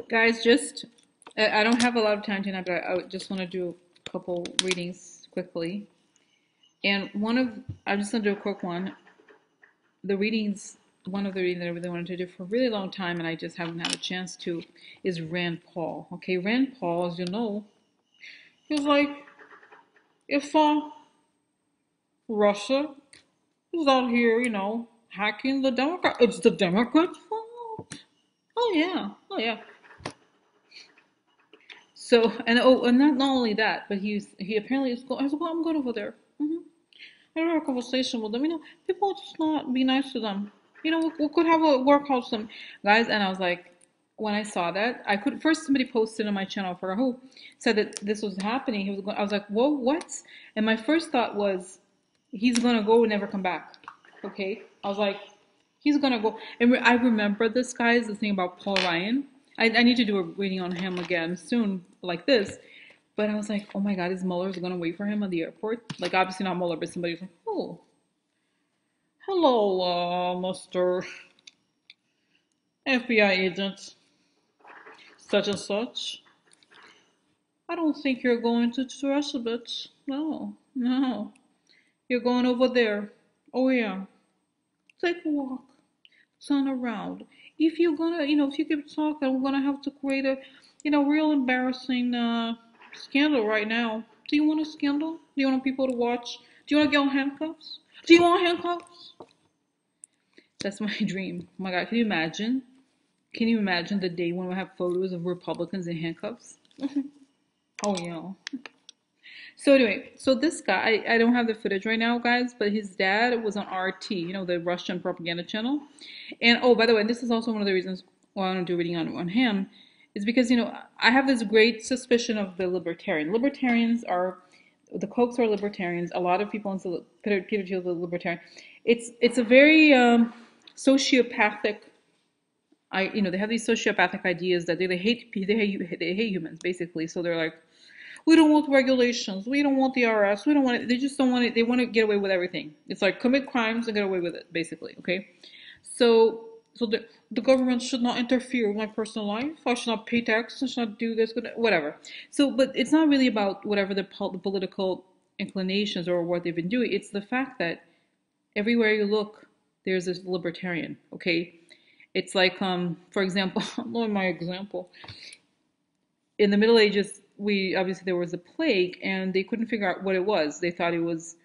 Guys, just I don't have a lot of time tonight, but I just want to do a couple readings quickly. And I'm just gonna do a quick one. The readings, one of the readings that I really wanted to do for a really long time, and I just haven't had a chance to, is Rand Paul. Okay, Rand Paul, as you know, he was like, if Russia is out here, hacking the Democrat, it's the Democrats' fault. Oh yeah, oh yeah. So and not only that, but he apparently is going. I was like, well, I'm good over there. I had a conversation with them. People just not be nice to them. We could have a workout some guys. And I was like, when I saw that, I could first somebody posted on my channel for who said that this was happening. He was going. I was like, whoa, what? And my first thought was, he's gonna go and never come back. Okay, I was like, he's gonna go. And I remember this guy's the thing about Paul Ryan. I need to do a reading on him again soon, like this. But I was like, oh my God, is Mueller's gonna wait for him at the airport? Like, obviously not Mueller, but somebody's like, oh, hello, Mr. FBI agent, such and such. I don't think you're going to trust a bit. No, no. You're going over there. Oh yeah. Take a walk. Turn around. If you're gonna, if you keep talking, we're gonna have to create a, real embarrassing scandal right now. Do you want a scandal? Do you want people to watch? Do you want to get on handcuffs? Do you want handcuffs? That's my dream. Oh my God, can you imagine? Can you imagine the day when we have photos of Republicans in handcuffs? Oh yeah. So anyway, so this guy, I don't have the footage right now, guys, but his dad was on RT, the Russian propaganda channel. And oh, by the way, this is also one of the reasons why I want to do reading on him, is because, I have this great suspicion of the libertarian. Libertarians are, the Kochs are libertarians. A lot of people in Peter Thiel's a libertarian. It's a very sociopathic. They have these sociopathic ideas that they hate humans basically. So they're like, we don't want regulations. We don't want the RS. We don't want it. They just don't want it. They want to get away with everything. It's like commit crimes and get away with it, basically. Okay, so the government should not interfere with my personal life. I should not pay taxes. I should not do this, whatever. So, but it's not really about whatever the political inclinations or what they've been doing. It's the fact that everywhere you look, there's this libertarian. Okay, it's like for example, my example in the Middle Ages, we obviously there was a plague, and they couldn't figure out what it was. They thought it was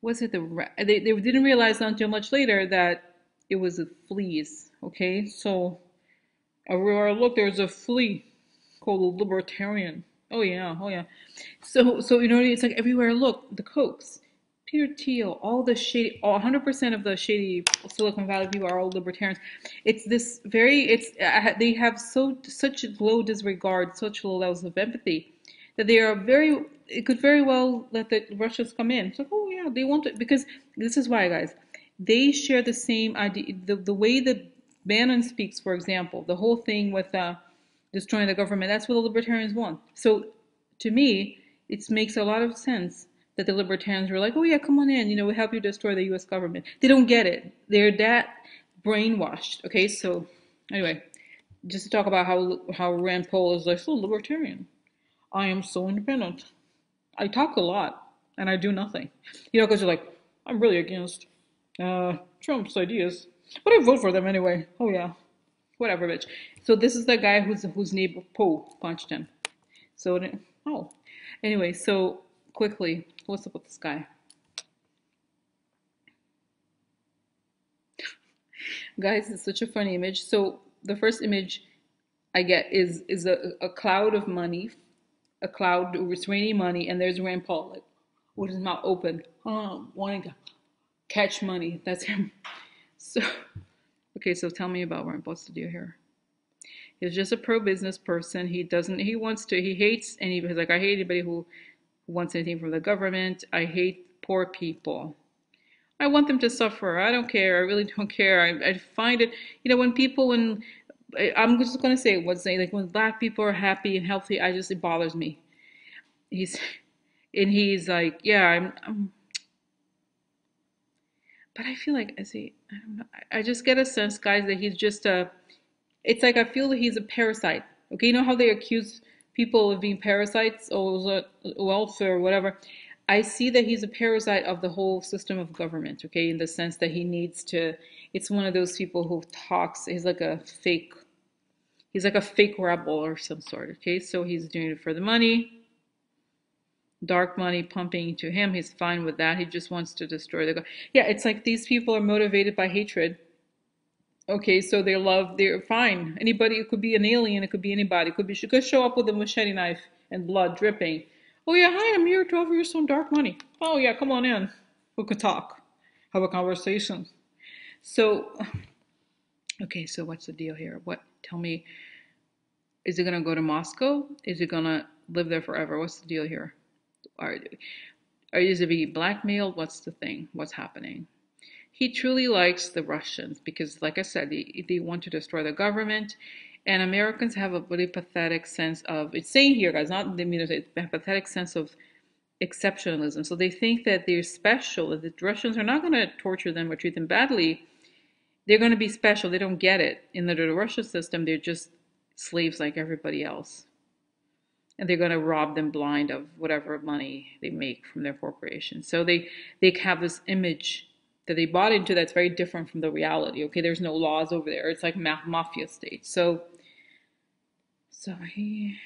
it they didn't realize until much later that it was the fleas. Okay, so everywhere I look, there's a flea called a libertarian. Oh yeah, oh yeah. So it's like everywhere I look, the Kochs, Peter Thiel, all the shady, 100% of the shady Silicon Valley people are all libertarians. It's this very, they have such low disregard, such low levels of empathy that they are very. It could very well let the Russians come in. It's like, oh yeah, they want it because this is why, guys. They share the same idea. The way that Bannon speaks, for example, the whole thing with destroying the government. That's what the libertarians want. So, to me, it makes a lot of sense that the libertarians were like, oh yeah, come on in, we help you destroy the U.S. government. They don't get it. They're that brainwashed. Okay, so anyway, just to talk about how Rand Paul is like so libertarian. I am so independent. I talk a lot and I do nothing. Because you're like, I'm really against Trump's ideas, but I vote for them anyway. Oh yeah, whatever, bitch. So this is the guy whose neighbor Poe punched him. So oh, anyway, so quickly, what's up with this guy? Guys, it's such a funny image. So the first image I get is a cloud of money, a cloud with rainy money, and there's Rand Paul like with his mouth open, wanting to catch money. That's him. So okay, so tell me about Rand Paul's deal here. He's just a pro-business person. He hates he's like, I hate anybody who wants anything from the government. I hate poor people. I want them to suffer. I don't care. I really don't care. I find it, when I'm just going to say what's like when black people are happy and healthy, it bothers me. He's like, yeah, but I feel like, I don't know. I just get a sense, guys, that he's just it's like I feel that he's a parasite. Okay, you know how they accuse people of being parasites or welfare or whatever? I see that he's a parasite of the whole system of government, okay, in the sense that he needs to, it's one of those people who talks, he's like a fake rebel or some sort, okay? So he's doing it for the money, dark money pumping into him. He's fine with that. He just wants to destroy the. Yeah, it's like these people are motivated by hatred. Okay, so they're fine. Anybody, it could be an alien, it could be anybody. It could be, she could show up with a machete knife and blood dripping. Oh yeah, hi, I'm here to offer you some dark money. Oh yeah, come on in. We could talk, have a conversation. So, okay, so what's the deal here? Tell me, is it gonna go to Moscow? Is it gonna live there forever? What's the deal here? Is it being blackmailed? What's the thing? What's happening? He truly likes the Russians because, like I said, they want to destroy the government. And Americans have a really pathetic sense of, it's saying here, guys, not the mean, it's a pathetic sense of exceptionalism. So they think that they're special, that the Russians are not going to torture them or treat them badly. They're going to be special. They don't get it. In the Russian system, they're just slaves like everybody else. And they're going to rob them blind of whatever money they make from their corporation. So they have this image that they bought into that's very different from the reality. Okay, there's no laws over there. It's like mafia state. So he.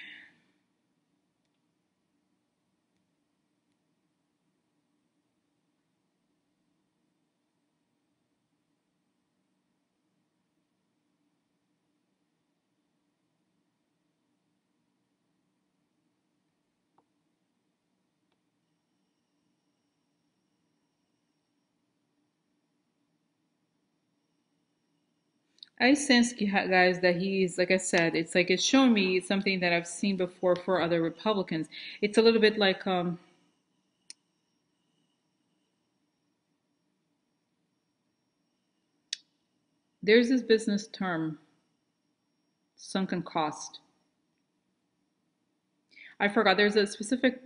I sense, guys, that he's, like I said, it's like it's showing me something that I've seen before for other Republicans. It's a little bit like there's this business term, sunken cost. I forgot. There's a specific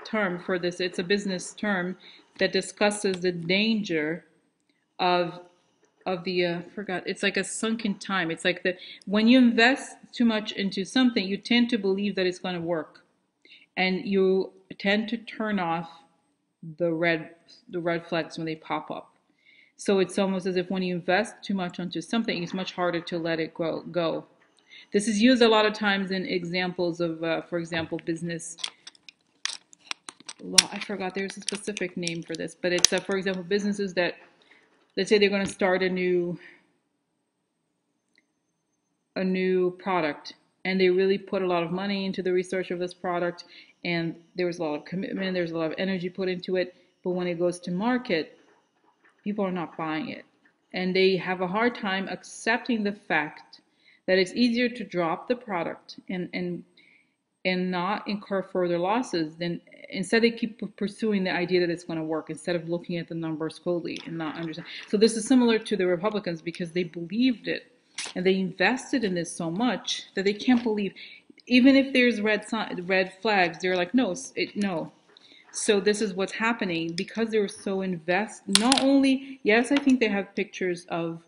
term for this. It's a business term that discusses the danger of the forgot. It's like a sunken time. It's like when you invest too much into something, you tend to believe that it's going to work, and you tend to turn off the red flags when they pop up. So it's almost as if when you invest too much onto something, it's much harder to let it go. This is used a lot of times in examples of, for example, business law. I forgot, there's a specific name for this, but it's, for example, businesses that, let's say they're going to start a new product, and they really put a lot of money into the research of this product, and there was a lot of commitment, there's a lot of energy put into it, but when it goes to market, people are not buying it. And they have a hard time accepting the fact that it's easier to drop the product and not incur further losses than instead they keep pursuing the idea that it's going to work instead of looking at the numbers fully and not understand. So this is similar to the Republicans because they believed it and they invested in this so much that they can't believe, even if there's red flags, they're like, no. So this is what's happening because they were so invested. Not only, yes, I think they have pictures of,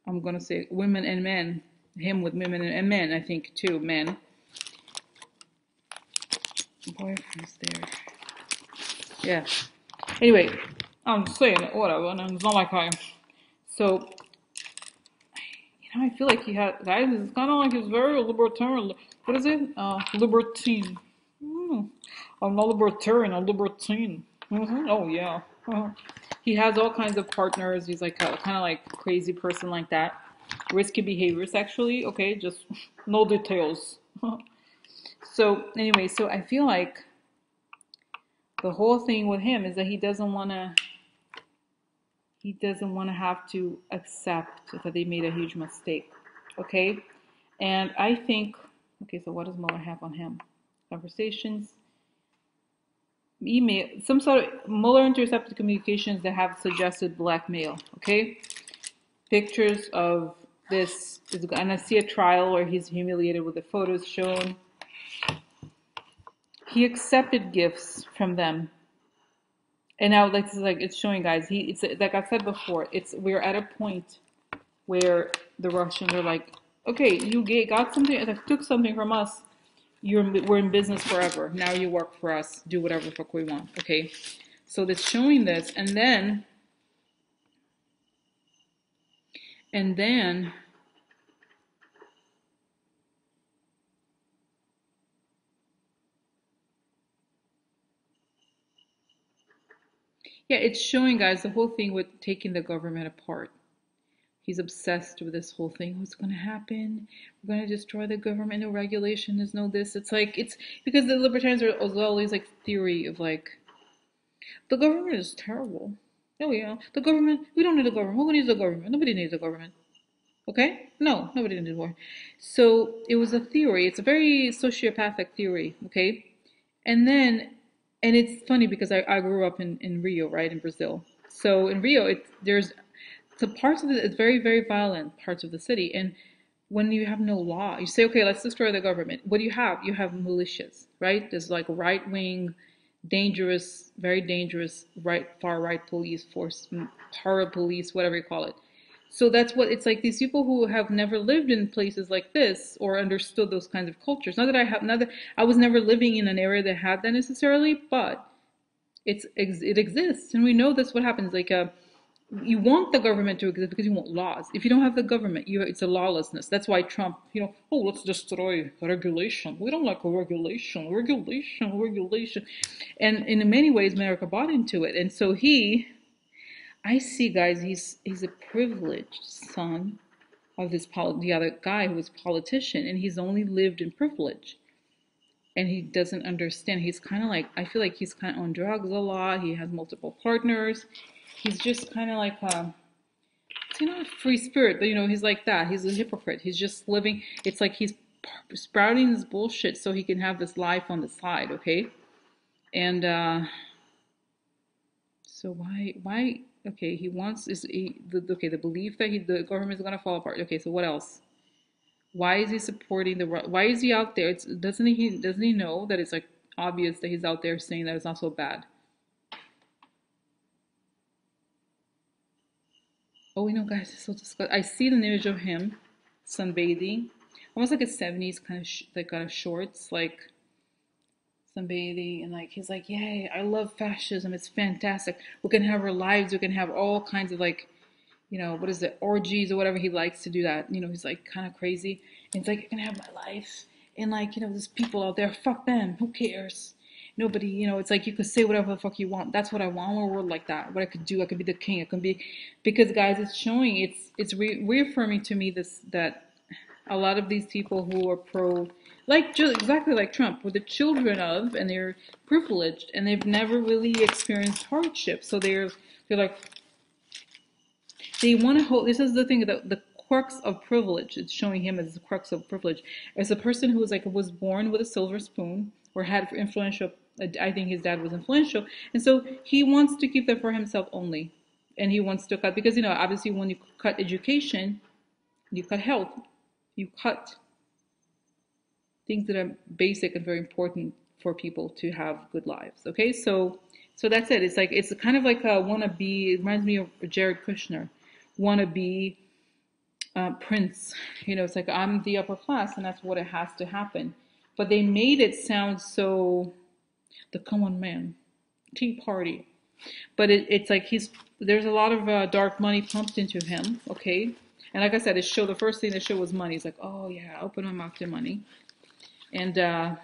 I'm going to say women and men, him with women and men, I think too, men. Boyfriend's there. Yeah. Anyway, I'm saying it, whatever, and it's not like so, I feel like he had, guys, it's kind of like he's very libertarian. What is it? Libertine. I'm not libertarian, I'm libertine. Oh, yeah. He has all kinds of partners. He's like a kind of like crazy person like that. Risky behavior sexually. Okay, just no details. So anyway, so I feel like the whole thing with him is that he doesn't want to have to accept that they made a huge mistake. Okay? And I think, okay, so what does Mueller have on him? Conversations, email, some sort of Mueller intercepted communications that have suggested blackmail. Okay? Pictures of this, and I see a trial where he's humiliated with the photos shown. He accepted gifts from them. And now, like, it's showing, guys. It's like I said before. We're at a point where the Russians are like, Okay, you got something, took something from us. We're in business forever. Now you work for us. Do whatever the fuck we want. Okay, so that's showing this, and then yeah, it's showing, guys, the whole thing with taking the government apart. He's obsessed with this whole thing. What's going to happen? We're going to destroy the government. No regulation. There's no this. It's like, it's because the libertarians are always like theory of like, the government is terrible. Oh yeah, the government, we don't need the government. Who needs the government? Nobody needs the government. Okay? No, nobody needs war. So it was a theory. It's a very sociopathic theory. Okay? And then, and it's funny because I grew up in Rio, right, in Brazil. So in Rio, there's so parts of it's very, very violent parts of the city. And when you have no law, you say, okay, let's destroy the government. What do you have? You have militias, right? There's like right wing, dangerous, very dangerous, far right police force, para police, whatever you call it. So that's what it's like. These people who have never lived in places like this or understood those kinds of cultures. Not that I was never living in an area that had that necessarily, but it exists, and we know that's what happens. Like you want the government to exist because you want laws. If you don't have the government, it's a lawlessness. That's why Trump, oh, let's destroy regulation. We don't like a regulation, regulation, regulation. And in many ways, America bought into it. And so I see, guys, he's a privileged son of the other guy who was a politician, and he's only lived in privilege. And he doesn't understand. He's kind of like, I feel like he's kind of on drugs a lot. He has multiple partners. He's just kind of like he's not a free spirit, but he's like that. He's a hypocrite. He's just living. It's like he's sprouting this bullshit so he can have this life on the side, okay? And so why? Okay, he wants the belief that the government is gonna fall apart. Okay, so what else? Why is he supporting why is he out there? Doesn't he know that it's like obvious that he's out there saying that it's not so bad? Oh, guys, it's so disgusting. I see an image of him sunbathing, almost like a 70s kind of like kind of shorts, like sunbathing, and like he's like, "Yay, I love fascism. It's fantastic. We can have our lives. We can have all kinds of like, what is it, orgies or whatever he likes to do that. He's like kind of crazy. And it's like, I can have my life. And like, there's people out there, fuck them. Who cares? Nobody, it's like you could say whatever the fuck you want. That's what I want. I want a world like that. What I could do, I could be the king. I could be, because guys, it's showing, it's reaffirming to me that a lot of these people who are just exactly like Trump, were the children of, and they're privileged, and they've never really experienced hardship. So they're like, they want to hold. This is the thing, the crux of privilege. It's showing him as the crux of privilege, as a person who was born with a silver spoon or had influential. I think his dad was influential, and so he wants to keep that for himself only, and he wants to cut because obviously when you cut education, you cut health, you cut things that are basic and very important for people to have good lives. Okay, so that's it. It's like it's kind of like a wannabe. It reminds me of Jared Kushner, wannabe prince. It's like I'm the upper class, and that's what it has to happen. But they made it sound so the common man, Tea Party. But it's like there's a lot of dark money pumped into him. Okay, and like I said, the first thing they showed was money. It's like, oh yeah, open my mouth to money. And but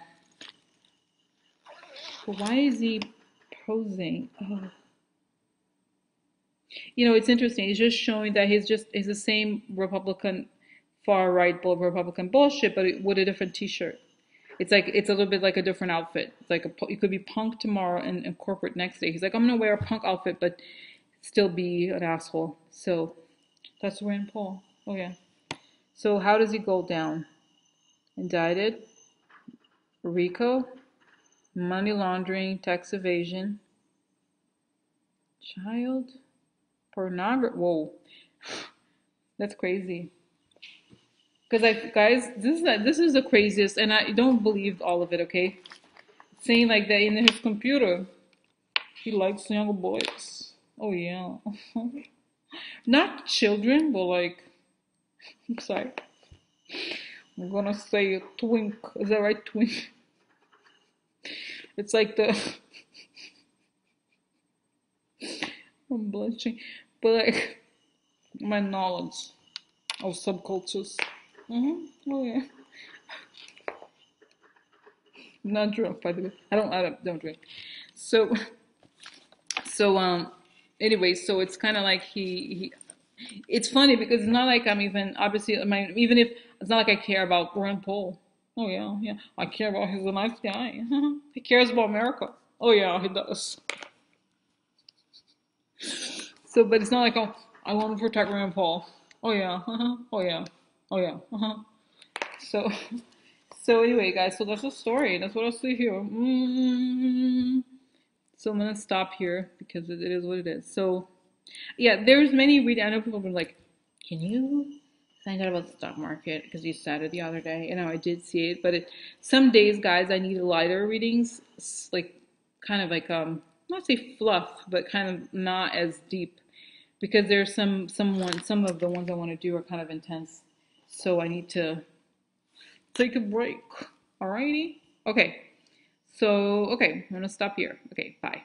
why is he posing? Oh. It's interesting. It's just showing that he's the same Republican, far right Republican bullshit, but with a different T-shirt. It's like it's a little bit like a different outfit. It's like you could be punk tomorrow and corporate next day. He's like, I'm gonna wear a punk outfit, but still be an asshole. So that's Rand Paul. Oh yeah. So how does he go down? Indicted, RICO, money laundering, tax evasion, child pornography. Whoa, that's crazy. Because guys, this is the craziest, and I don't believe all of it. Okay, saying like that in his computer, he likes younger boys. Oh yeah, not children, but like, I'm sorry. I'm gonna say twink. Is that right? Twink. It's like the I'm blushing, but like my knowledge of subcultures. Oh yeah. I'm not drunk, by the way. I don't drink. So anyway, so it's kind of like he it's funny because it's not like I'm even obviously even if it's not like I care about Rand Paul. Oh yeah, yeah. I care about he's a nice guy. He cares about America. Oh yeah, he does. So, but it's not like, oh, I want to protect Rand Paul. Oh yeah, oh yeah, oh yeah. So, so anyway, guys, so that's the story. That's what I'll say here. So I'm gonna stop here because it is what it is. So, yeah, there's many reading. I know people have been like, can you find out about the stock market? Because you said it the other day. You know, I did see it, but some days, guys, I need lighter readings, like kind of like not say fluff, but kind of not as deep because there's some of the ones I want to do are kind of intense. So I need to take a break. Alrighty? Okay. So, okay, I'm gonna stop here. Okay, bye.